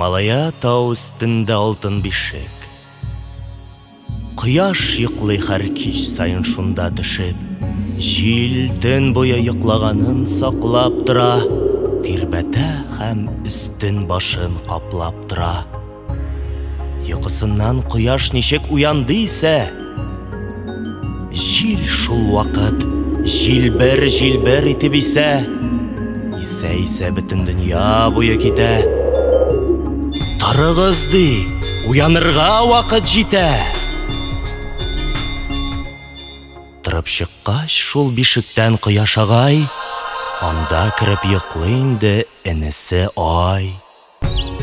Гималая тау үстінде алтын бишек. Құяш йоклый һәр кич сайын шунда төшеп, җил төн буе йоклаганын саклап тора, тирбәтә һәм өстен башын каплап тора. Йокысыннан құяш ничек уянды исә, җил шул вакыт җилбер итеп исә бөтен дөнья буе китә. Тарыгыз ди, уянырга вакыт җитә. Торып чыккач шул бишектән Кояш агай, анда кирип йоклый инде энесе Ай.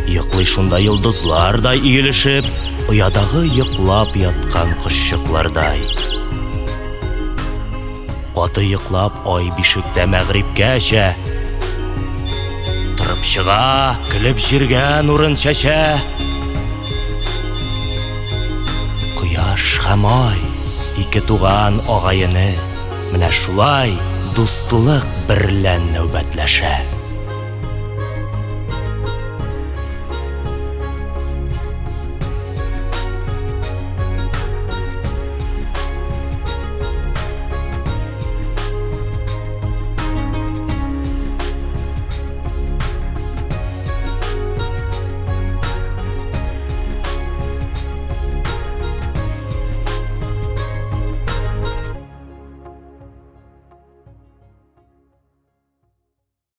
Йоклый шунда йолдызлардай иелешеп, оядагы йоклап яткан кошчыклардай. Каты йоклап Ай бишектә мәгрибкәчә торып чыга, көлеп җиргә нурын чәчә. Кояш һәм Ай ике туган агайыны менә шулай дустлык берлән нәүбәтләшә.